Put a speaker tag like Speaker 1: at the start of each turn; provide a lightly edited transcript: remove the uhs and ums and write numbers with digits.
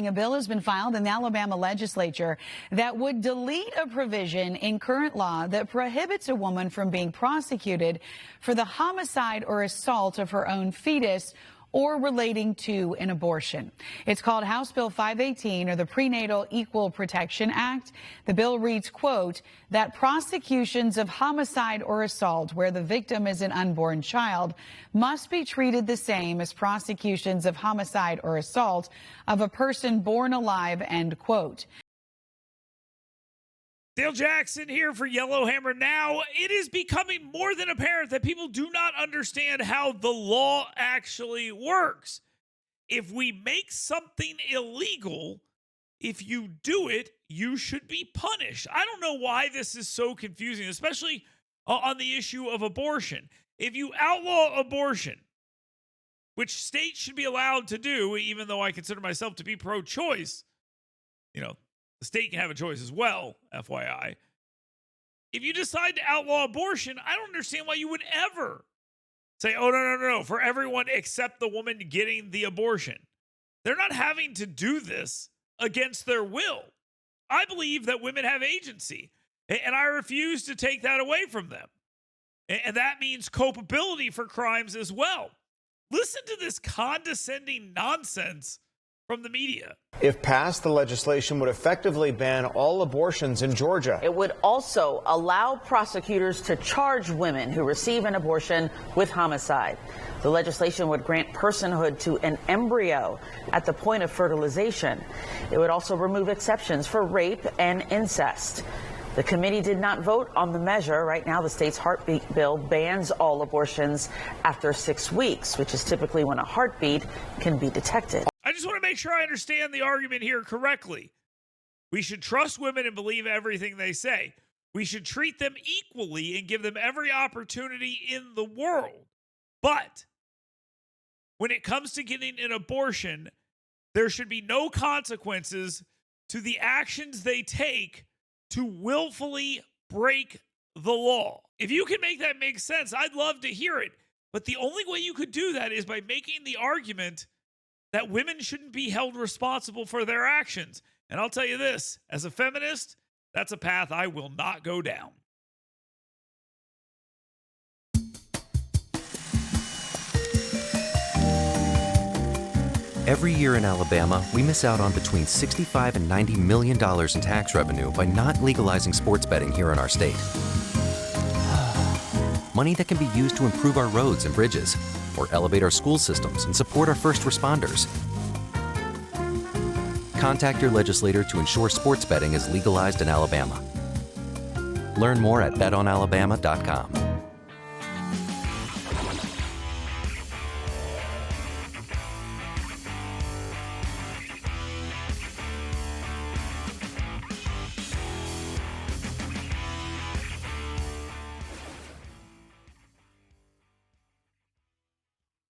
Speaker 1: A bill has been filed in the Alabama legislature that would delete a provision in current law that prohibits a woman from being prosecuted for the homicide or assault of her own fetus or relating to an abortion. It's called House Bill 518, or the Prenatal Equal Protection Act. The bill reads, quote, that prosecutions of homicide or assault where the victim is an unborn child must be treated the same as prosecutions of homicide or assault of a person born alive, end quote.
Speaker 2: Dale Jackson here for Yellowhammer Now. It is becoming more than apparent that people do not understand how the law actually works. If we make something illegal, if you do it, you should be punished. I don't know why this is so confusing, especially on the issue of abortion. If you outlaw abortion, which states should be allowed to do, even though I consider myself to be pro-choice, the state can have a choice as well, FYI. If you decide to outlaw abortion, I don't understand why you would ever say, oh, no, for everyone except the woman getting the abortion. They're not having to do this against their will. I believe that women have agency, and I refuse to take that away from them. And that means culpability for crimes as well. Listen to this condescending nonsense from the media.
Speaker 3: If passed, the legislation would effectively ban all abortions in Georgia.
Speaker 4: It would also allow prosecutors to charge women who receive an abortion with homicide. The legislation would grant personhood to an embryo at the point of fertilization. It would also remove exceptions for rape and incest. The committee did not vote on the measure. Right now, the state's heartbeat bill bans all abortions after 6 weeks, which is typically when a heartbeat can be detected.
Speaker 2: I just want to make sure I understand the argument here correctly. We should trust women and believe everything they say. We should treat them equally and give them every opportunity in the world. But when it comes to getting an abortion, there should be no consequences to the actions they take to willfully break the law. If you can make that make sense, I'd love to hear it. But the only way you could do that is by making the argument that women shouldn't be held responsible for their actions. And I'll tell you this, as a feminist, that's a path I will not go down.
Speaker 5: Every year in Alabama, we miss out on between $65 and $90 million in tax revenue by not legalizing sports betting here in our state. Money that can be used to improve our roads and bridges, or elevate our school systems and support our first responders. Contact your legislator to ensure sports betting is legalized in Alabama. Learn more at betonalabama.com.